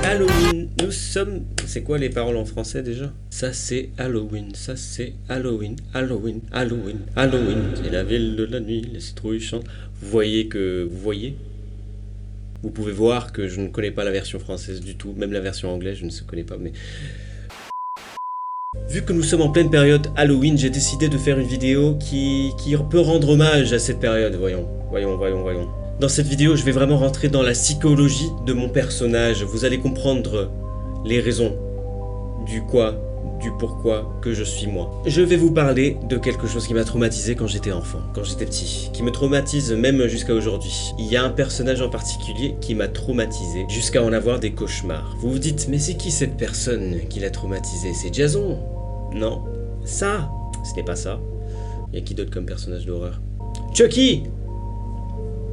Halloween, nous sommes... C'est quoi les paroles en français déjà? Ça c'est Halloween, ça c'est Halloween, Halloween, Halloween, Halloween. C'est la ville de la nuit, les citrouilles chantent. Vous voyez que... Vous voyez? Vous pouvez voir que je ne connais pas la version française du tout, même la version anglaise je ne connais pas, mais... Vu que nous sommes en pleine période Halloween, j'ai décidé de faire une vidéo qui peut rendre hommage à cette période, voyons. Dans cette vidéo, je vais vraiment rentrer dans la psychologie de mon personnage. Vous allez comprendre les raisons du quoi, du pourquoi que je suis moi. Je vais vous parler de quelque chose qui m'a traumatisé quand j'étais enfant, quand j'étais petit, qui me traumatise même jusqu'à aujourd'hui. Il y a un personnage en particulier qui m'a traumatisé jusqu'à en avoir des cauchemars. Vous vous dites, mais c'est qui cette personne qui l'a traumatisé? C'est Jason? Non, ça, ce n'est pas ça. Il y a qui d'autre comme personnage d'horreur? Chucky?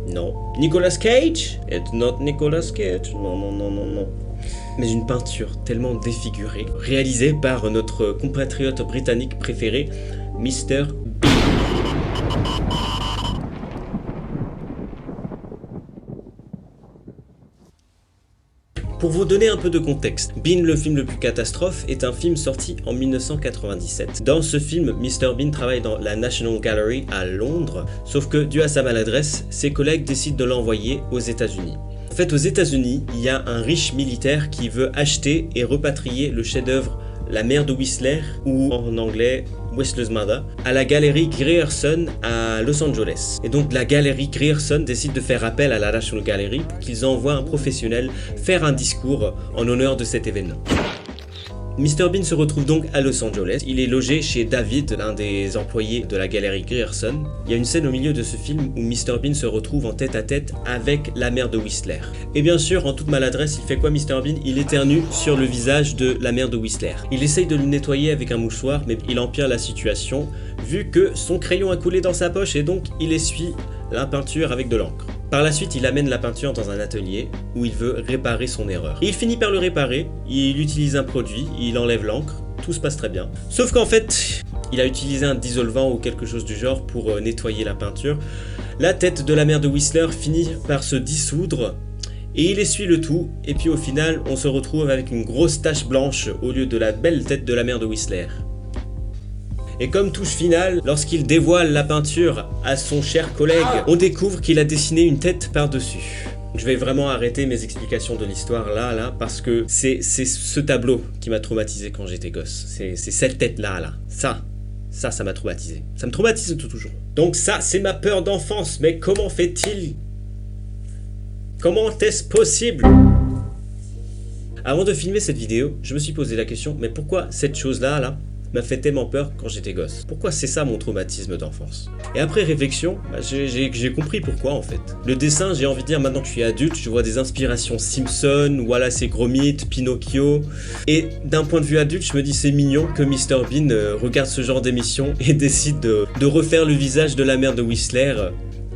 Non. Nicolas Cage? It's not Nicolas Cage. Non. Mais une peinture tellement défigurée, réalisée par notre compatriote britannique préféré, Mr. Bean. Pour vous donner un peu de contexte, Bean, le film le plus catastrophe, est un film sorti en 1997. Dans ce film, Mr. Bean travaille dans la National Gallery à Londres, sauf que, dû à sa maladresse, ses collègues décident de l'envoyer aux États-Unis. En fait, aux États-Unis, il y a un riche militaire qui veut acheter et repatrier le chef-d'œuvre La Mère de Whistler, ou en anglais Whistler's Mother, à la galerie Grierson à Los Angeles. Et donc la galerie Grierson décide de faire appel à la National Gallery pour qu'ils envoient un professionnel faire un discours en honneur de cet événement. Mr. Bean se retrouve donc à Los Angeles. Il est logé chez David, l'un des employés de la galerie Grierson. Il y a une scène au milieu de ce film où Mr. Bean se retrouve en tête-à-tête avec la mère de Whistler. Et bien sûr, en toute maladresse, il fait quoi Mr. Bean? Il éternue sur le visage de la mère de Whistler. Il essaye de le nettoyer avec un mouchoir, mais il empire la situation vu que son crayon a coulé dans sa poche et donc il essuie la peinture avec de l'encre. Par la suite, il amène la peinture dans un atelier où il veut réparer son erreur. Et il finit par le réparer, il utilise un produit, il enlève l'encre, tout se passe très bien. Sauf qu'en fait, il a utilisé un dissolvant ou quelque chose du genre pour nettoyer la peinture. La tête de la mère de Whistler finit par se dissoudre et il essuie le tout. Et puis au final, on se retrouve avec une grosse tache blanche au lieu de la belle tête de la mère de Whistler. Et comme touche finale, lorsqu'il dévoile la peinture à son cher collègue, on découvre qu'il a dessiné une tête par-dessus. Je vais vraiment arrêter mes explications de l'histoire là, parce que c'est ce tableau qui m'a traumatisé quand j'étais gosse. C'est cette tête-là. Ça m'a traumatisé. Ça me traumatise toujours. Donc ça, c'est ma peur d'enfance. Mais comment fait-il? Comment est-ce possible? Avant de filmer cette vidéo, je me suis posé la question, mais pourquoi cette chose-là, m'a fait tellement peur quand j'étais gosse? Pourquoi c'est ça mon traumatisme d'enfance? Et après réflexion, j'ai compris pourquoi en fait. Le dessin, j'ai envie de dire, maintenant que je suis adulte, je vois des inspirations Simpson, Wallace et Gromit, Pinocchio. Et d'un point de vue adulte, je me dis c'est mignon que Mr. Bean regarde ce genre d'émission et décide de refaire le visage de la mère de Whistler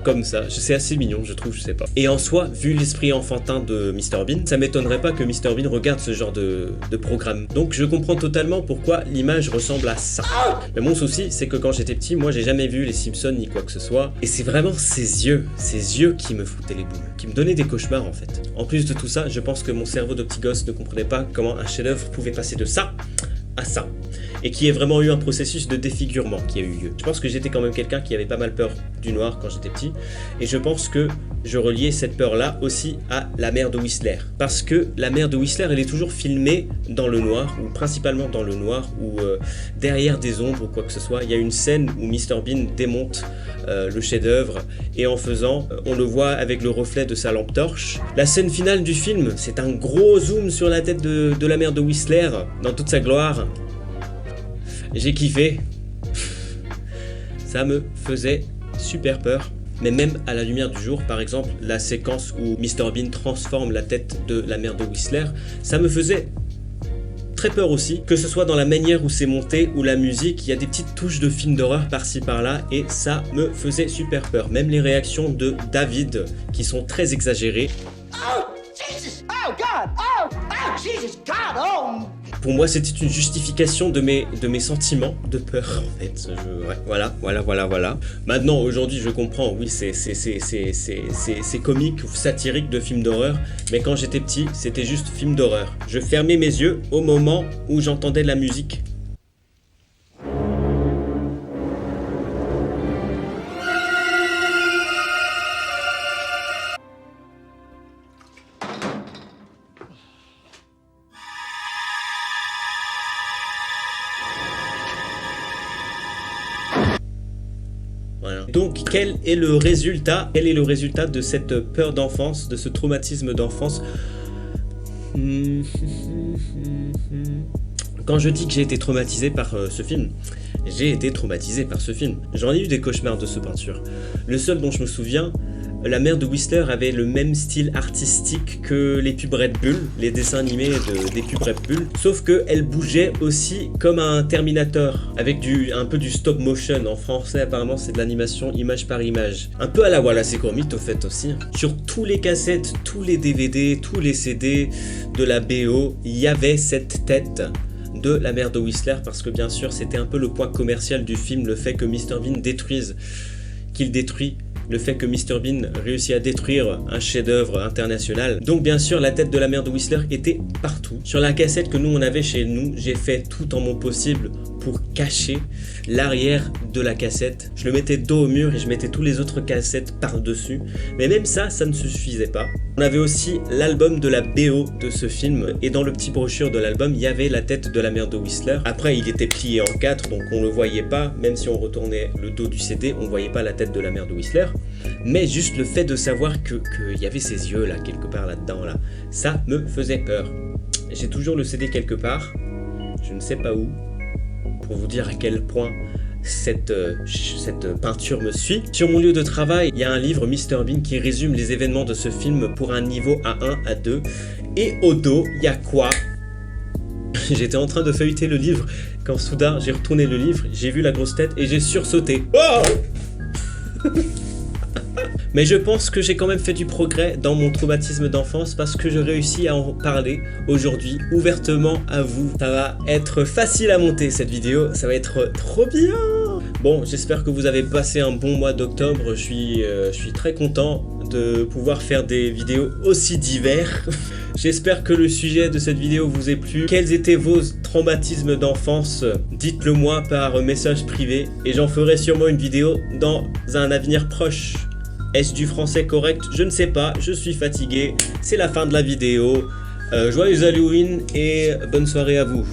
comme ça. C'est assez mignon, je trouve, je sais pas. Et en soi, vu l'esprit enfantin de Mr. Bean, ça m'étonnerait pas que Mr. Bean regarde ce genre de programme. Donc je comprends totalement pourquoi l'image ressemble à ça. Mais mon souci, c'est que quand j'étais petit, moi j'ai jamais vu les Simpsons ni quoi que ce soit. Et c'est vraiment ces yeux qui me foutaient les boules, qui me donnaient des cauchemars en fait. En plus de tout ça, je pense que mon cerveau de petit gosse ne comprenait pas comment un chef-d'œuvre pouvait passer de ça à ça. Et qu'il y ait vraiment eu un processus de défigurement qui a eu lieu. Je pense que j'étais quand même quelqu'un qui avait pas mal peur du noir quand j'étais petit, et je pense que je reliais cette peur-là aussi à la mère de Whistler. Parce que la mère de Whistler, elle est toujours filmée dans le noir, ou principalement dans le noir, ou derrière des ombres ou quoi que ce soit. Il y a une scène où Mr. Bean démonte le chef-d'œuvre, et en faisant, on le voit avec le reflet de sa lampe torche. La scène finale du film, c'est un gros zoom sur la tête de la mère de Whistler, dans toute sa gloire. J'ai kiffé, ça me faisait super peur, mais même à la lumière du jour, par exemple, la séquence où Mr. Bean transforme la tête de la mère de Whistler, ça me faisait très peur aussi, que ce soit dans la manière où c'est monté ou la musique, il y a des petites touches de films d'horreur par-ci par-là et ça me faisait super peur. Même les réactions de David qui sont très exagérées. Oh, Jesus! Oh, God! Oh, Jesus! God! Oh! Pour moi, c'était une justification de mes sentiments de peur, en fait. Ouais, voilà. Maintenant, aujourd'hui, je comprends, oui, c'est comique ou satirique de films d'horreur, mais quand j'étais petit, c'était juste film d'horreur. Je fermais mes yeux au moment où j'entendais la musique. Voilà. Donc quel est le résultat de cette peur d'enfance, de ce traumatisme d'enfance? Quand je dis que j'ai été traumatisé par ce film, j'ai été traumatisé par ce film. J'en ai eu des cauchemars de ce peinture. Le seul dont je me souviens, la mère de Whistler avait le même style artistique que les pubs Red Bull, les dessins animés des pubs Red Bull, sauf qu'elle bougeait aussi comme un Terminator, avec un peu du stop motion. En français, apparemment, c'est de l'animation image par image. Un peu à la Wallace et Gromit, au fait, aussi. Sur tous les cassettes, tous les DVD, tous les CD de la BO, il y avait cette tête de la mère de Whistler, parce que bien sûr, c'était un peu le point commercial du film, le fait que Mr. Bean détruit le fait que Mr. Bean réussit à détruire un chef-d'œuvre international. Donc bien sûr, la tête de la mère de Whistler était partout. Sur la cassette que nous on avait chez nous, j'ai fait tout en mon possible pour cacher l'arrière de la cassette. Je le mettais dos au mur et je mettais tous les autres cassettes par-dessus. Mais même ça ne suffisait pas. On avait aussi l'album de la BO de ce film, et dans le petit brochure de l'album, il y avait la tête de la mère de Whistler. Après, il était plié en 4, donc on le voyait pas. Même si on retournait le dos du CD, on voyait pas la tête de la mère de Whistler. Mais juste le fait de savoir qu'il y avait ses yeux là, quelque part là-dedans, là, ça me faisait peur. J'ai toujours le CD quelque part, je ne sais pas où, pour vous dire à quel point cette peinture me suit. Sur mon lieu de travail, il y a un livre Mr. Bean qui résume les événements de ce film pour un niveau A1, A2. Et au dos, il y a quoi? J'étais en train de feuilleter le livre quand soudain j'ai retourné le livre, j'ai vu la grosse tête et j'ai sursauté. Oh Mais je pense que j'ai quand même fait du progrès dans mon traumatisme d'enfance parce que je réussis à en parler aujourd'hui ouvertement à vous. Ça va être facile à monter cette vidéo, ça va être trop bien. Bon, j'espère que vous avez passé un bon mois d'octobre, je suis très content de pouvoir faire des vidéos aussi divers. J'espère que le sujet de cette vidéo vous ait plu. Quels étaient vos traumatismes d'enfance? Dites-le moi par message privé et j'en ferai sûrement une vidéo dans un avenir proche. Est-ce du français correct? Je ne sais pas, je suis fatigué, c'est la fin de la vidéo. Joyeux Halloween et bonne soirée à vous.